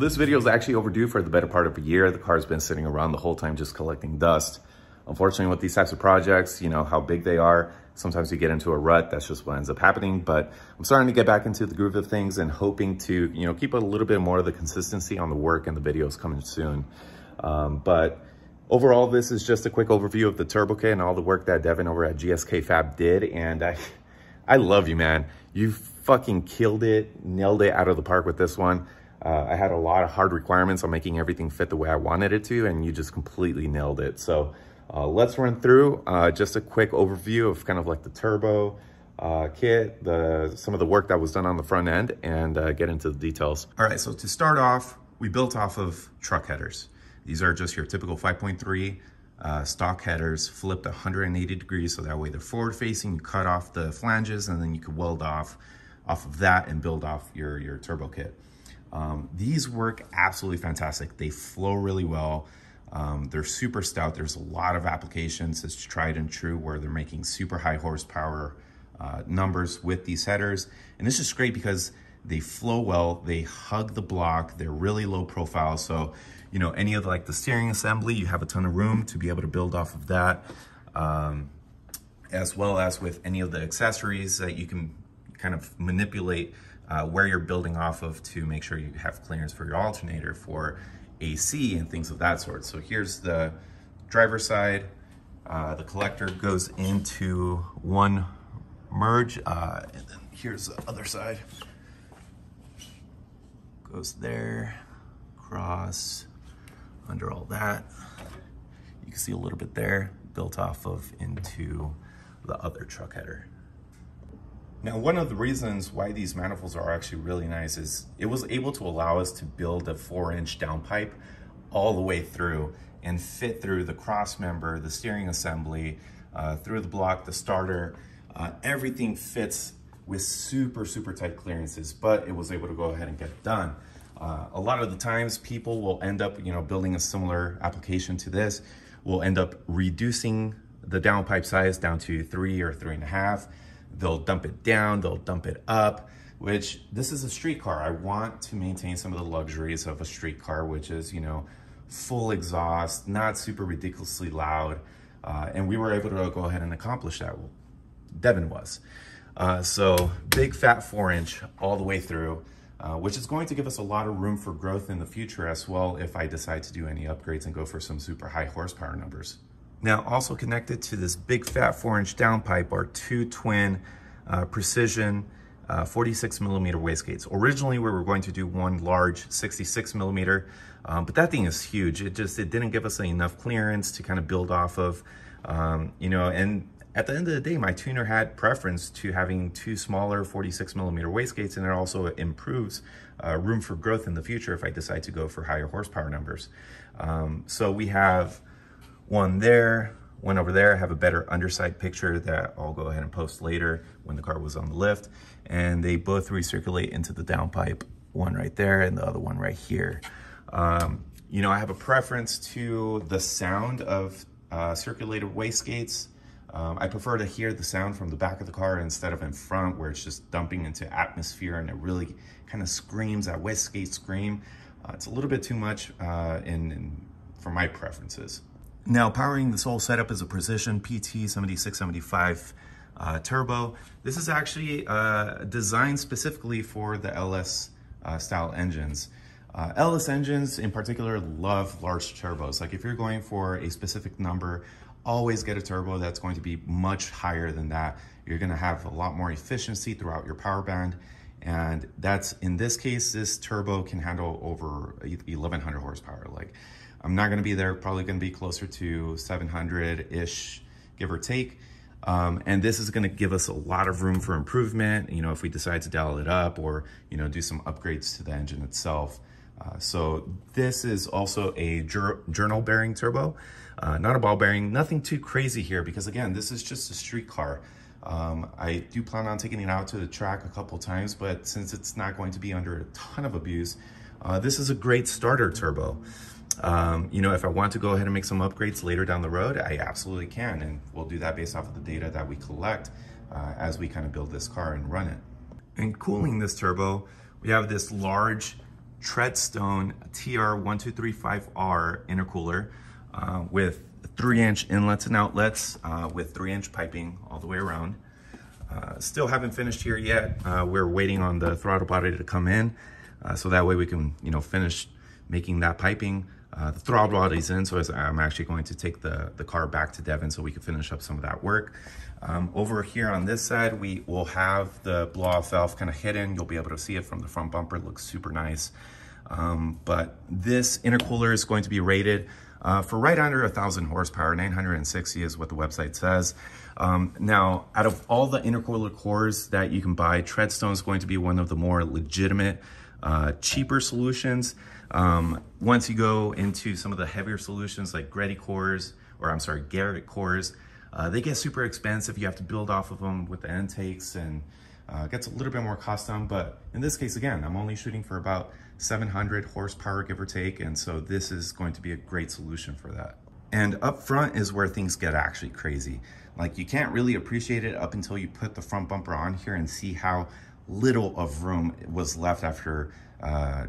this video is actually overdue for the better part of a year. The car's been sitting around the whole time just collecting dust. Unfortunately, with these types of projects, you know how big they are. Sometimes you get into a rut. That's just what ends up happening. But I'm starting to get back into the groove of things and hoping to, you know, keep a little bit more of the consistency on the work and the videos coming soon. But overall, this is just a quick overview of the turbo kit and all the work that Devin over at GSK Fab did. And I love you, man. You fucking killed it, nailed it out of the park with this one. I had a lot of hard requirements on making everything fit the way I wanted it to, and you just completely nailed it. So let's run through just a quick overview of kind of like the turbo kit, some of the work that was done on the front end, and get into the details. All right, so to start off, we built off of truck headers. These are just your typical 5.3 stock headers, flipped 180 degrees, so that way they're forward facing. You cut off the flanges, and then you could weld off of that and build off your turbo kit. These work absolutely fantastic. They flow really well. They're super stout. There's a lot of applications. It's tried and true where they're making super high horsepower numbers with these headers. And this is great because they flow well. They hug the block. They're really low profile. So, you know, any of like the steering assembly, you have a ton of room to be able to build off of that. As well as with any of the accessories that you can kind of manipulate where you're building off of to make sure you have clearance for your alternator for AC and things of that sort. So here's the driver's side. The collector goes into one merge, and then here's the other side. Goes there, across, under all that. You can see a little bit there, built off of into the other truck header. Now, one of the reasons why these manifolds are actually really nice is it was able to allow us to build a 4-inch downpipe all the way through and fit through the cross member, the steering assembly, through the block, the starter. Everything fits with super, super tight clearances, but it was able to go ahead and get it done. A lot of the times people will end up, you know, building a similar application to this, will end up reducing the downpipe size down to 3 or 3.5. They'll dump it down, they'll dump it up, which this is a street car. I want to maintain some of the luxuries of a street car, which is, you know, full exhaust, not super ridiculously loud. And we were able to go ahead and accomplish that. Well, Devin was. So big fat 4-inch all the way through, which is going to give us a lot of room for growth in the future as well if I decide to do any upgrades and go for some super high horsepower numbers. Now, also connected to this big fat 4-inch downpipe are two twin precision 46 millimeter wastegates. Originally, we were going to do one large 66 millimeter, but that thing is huge. It didn't give us enough clearance to kind of build off of, you know, and at the end of the day, my tuner had preference to having two smaller 46 millimeter wastegates, and it also improves room for growth in the future if I decide to go for higher horsepower numbers. So we have one there, one over there. I have a better underside picture that I'll go ahead and post later when the car was on the lift. And they both recirculate into the downpipe, one right there and the other one right here. You know, I have a preference to the sound of circulated wastegates. I prefer to hear the sound from the back of the car instead of in front where it's just dumping into atmosphere and it really kind of screams, that wastegate scream. It's a little bit too much for my preferences. Now, powering this whole setup is a Precision PT 7675 turbo. This is actually designed specifically for the LS style engines. LS engines in particular love large turbos. Like if you're going for a specific number, always get a turbo that's going to be much higher than that. You're gonna have a lot more efficiency throughout your power band. And that's, in this case, this turbo can handle over 1100 horsepower. Like, I'm not gonna be there, probably gonna be closer to 700-ish, give or take. And this is gonna give us a lot of room for improvement, you know, if we decide to dial it up or, you know, do some upgrades to the engine itself. So this is also a journal bearing turbo, not a ball bearing, nothing too crazy here because again, this is just a street car. I do plan on taking it out to the track a couple times, but since it's not going to be under a ton of abuse, this is a great starter turbo. You know, if I want to go ahead and make some upgrades later down the road, I absolutely can. And we'll do that based off of the data that we collect as we kind of build this car and run it. And cooling this turbo, we have this large Treadstone TR1235R intercooler with 3-inch inlets and outlets with 3-inch piping all the way around. Still haven't finished here yet. We're waiting on the throttle body to come in, so that way we can, finish making that piping. The throttle body's in, so I'm actually going to take the car back to Devon so we can finish up some of that work. Over here on this side, we will have the blow-off valve kind of hidden. You'll be able to see it from the front bumper. It looks super nice. But this intercooler is going to be rated for right under 1,000 horsepower. 960 is what the website says. Now, out of all the intercooler cores that you can buy, Treadstone is going to be one of the more legitimate, cheaper solutions. Once you go into some of the heavier solutions like Garrett cores, they get super expensive. You have to build off of them with the intakes, and gets a little bit more custom. But in this case, again, I'm only shooting for about 700 horsepower, give or take. And so this is going to be a great solution for that. And up front is where things get actually crazy. Like, you can't really appreciate it up until you put the front bumper on here and see how little of room was left after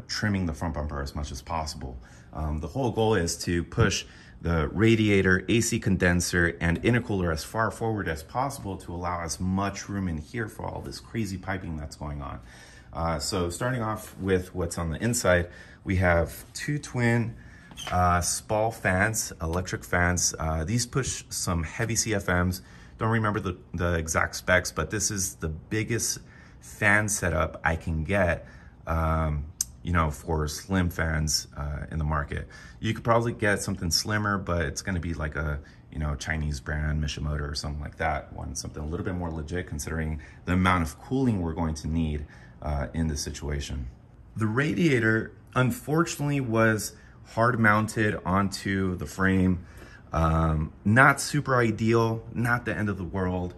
trimming the front bumper as much as possible. The whole goal is to push the radiator, AC condenser, and intercooler as far forward as possible to allow as much room in here for all this crazy piping that's going on. So starting off with what's on the inside, we have 2 twin Spal fans, electric fans. These push some heavy CFMs. Don't remember the exact specs, but this is the biggest fan setup I can get, for slim fans in the market. You could probably get something slimmer, but it's going to be like a Chinese brand, Mishimoto or something like that. Want something a little bit more legit, considering the amount of cooling we're going to need in this situation. The radiator, unfortunately, was hard mounted onto the frame. Not super ideal, not the end of the world.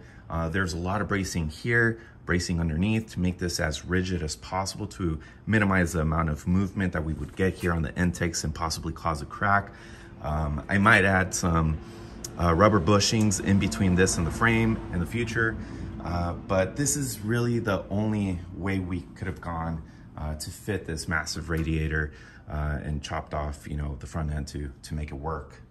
There's a lot of bracing here, bracing underneath to make this as rigid as possible to minimize the amount of movement that we would get here on the intakes and possibly cause a crack. I might add some rubber bushings in between this and the frame in the future, but this is really the only way we could have gone to fit this massive radiator and chopped off, the front end to make it work.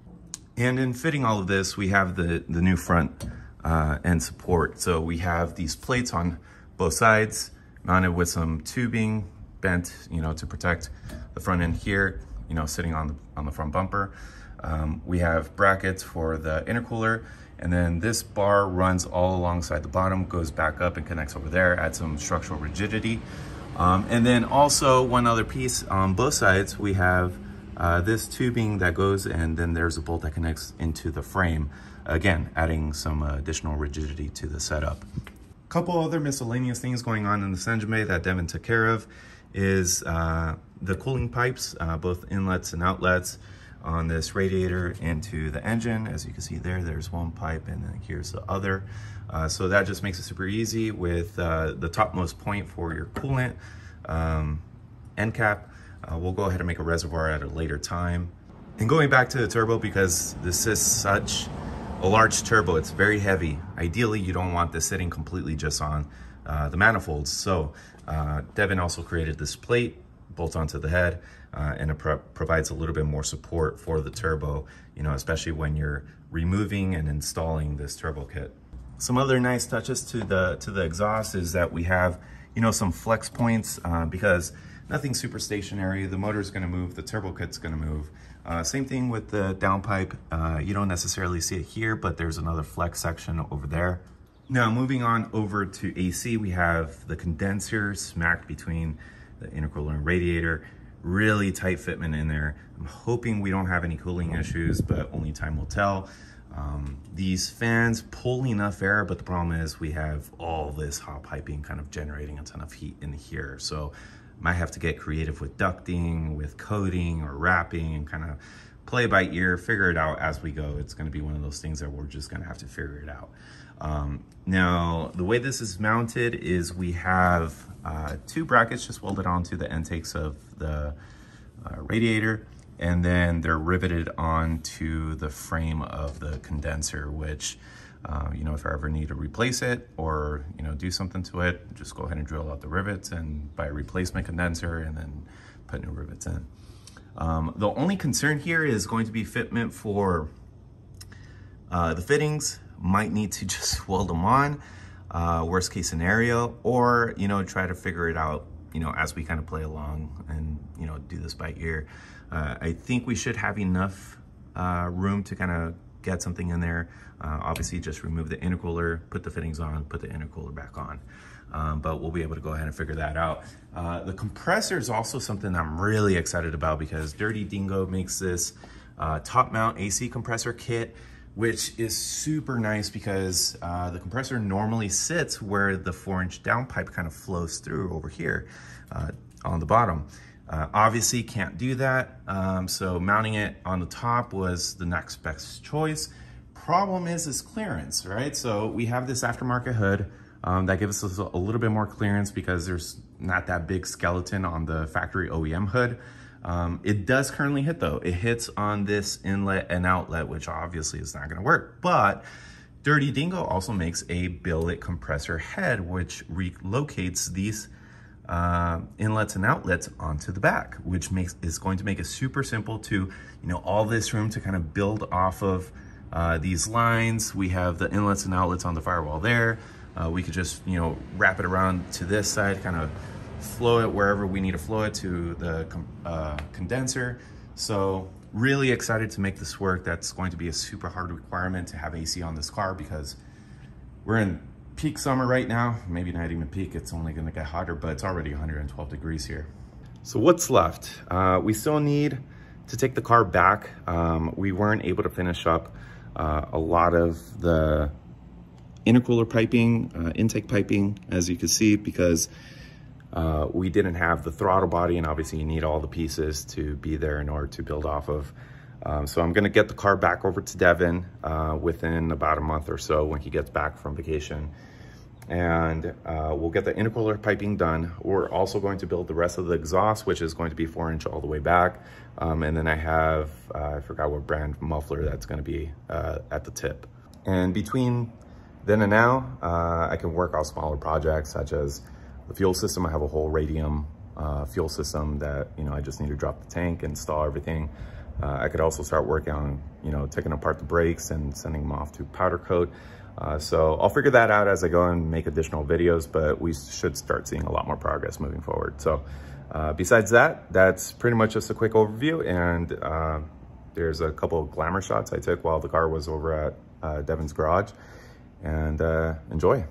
And in fitting all of this, we have the new front end support. So we have these plates on both sides, mounted with some tubing bent, to protect the front end here, sitting on the front bumper. We have brackets for the intercooler, and then this bar runs all alongside the bottom, goes back up and connects over there, adds some structural rigidity. And then also one other piece on both sides, we have this tubing that goes, and then there's a bolt that connects into the frame. Again, adding some additional rigidity to the setup. A couple other miscellaneous things going on in this engine bay that Devon took care of is the cooling pipes, both inlets and outlets on this radiator into the engine. As you can see there's one pipe, and then here's the other. So that just makes it super easy with the topmost point for your coolant end cap. We'll go ahead and make a reservoir at a later time. And going back to the turbo, because this is such a large turbo, it's very heavy. Ideally, you don't want this sitting completely just on the manifolds. So Devon also created this plate, bolts onto the head, and it provides a little bit more support for the turbo, especially when you're removing and installing this turbo kit. Some other nice touches to the exhaust is that we have, some flex points, because nothing's super stationary. The motor's gonna move, the turbo kit's gonna move. Same thing with the downpipe. You don't necessarily see it here, but there's another flex section over there. Now, moving on over to AC, we have the condenser smacked between the intercooler and radiator. Really tight fitment in there. I'm hoping we don't have any cooling issues, but only time will tell. These fans pull enough air, but the problem is we have all this hot piping kind of generating a ton of heat in here. So might have to get creative with ducting, with coating or wrapping, and kind of play by ear, figure it out as we go. It's going to be one of those things that we're just going to have to figure it out. Now, the way this is mounted is we have 2 brackets just welded onto the intakes of the radiator, and then they're riveted onto the frame of the condenser, which, if I ever need to replace it or, do something to it, just go ahead and drill out the rivets and buy a replacement condenser and then put new rivets in. The only concern here is going to be fitment for the fittings. Might need to just weld them on, worst case scenario, or, you know, try to figure it out, you know, as we kind of play along and, you know, do this by ear. I think we should have enough room to kind of get something in there. Obviously just remove the intercooler, put the fittings on, put the intercooler back on. But we'll be able to go ahead and figure that out. The compressor is also something I'm really excited about because Dirty Dingo makes this top mount AC compressor kit, which is super nice because the compressor normally sits where the 4-inch downpipe kind of flows through over here on the bottom. Obviously can't do that, so mounting it on the top was the next best choice. Problem is clearance, right? So we have this aftermarket hood that gives us a little bit more clearance because there's not that big skeleton on the factory OEM hood. It does currently hit though. It hits on this inlet and outlet, which obviously is not gonna work, but Dirty Dingo also makes a billet compressor head, which relocates these inlets and outlets onto the back, which is going to make it super simple to, you know, all this room to kind of build off of these lines. We have the inlets and outlets on the firewall there. We could just, you know, wrap it around to this side, kind of flow it wherever we need to flow it to the condenser. So really excited to make this work. That's going to be a super hard requirement to have AC on this car because we're in peak summer right now. Maybe not even peak, it's only gonna get hotter, but it's already 112 degrees here. So what's left? We still need to take the car back. We weren't able to finish up a lot of the intercooler piping, intake piping, as you can see, because we didn't have the throttle body, and obviously you need all the pieces to be there in order to build off of. So I'm gonna get the car back over to Devin within about a month or so when he gets back from vacation. And we'll get the intercooler piping done. We're also going to build the rest of the exhaust, which is going to be 4-inch all the way back. And then I have, I forgot what brand muffler that's gonna be at the tip. And between then and now, I can work on smaller projects such as the fuel system. I have a whole radium fuel system that, you know, I just need to drop the tank, install everything. I could also start working on, you know, taking apart the brakes and sending them off to powder coat. So I'll figure that out as I go and make additional videos, but we should start seeing a lot more progress moving forward. So besides that, that's pretty much just a quick overview. And there's a couple of glamour shots I took while the car was over at Devin's garage. And enjoy.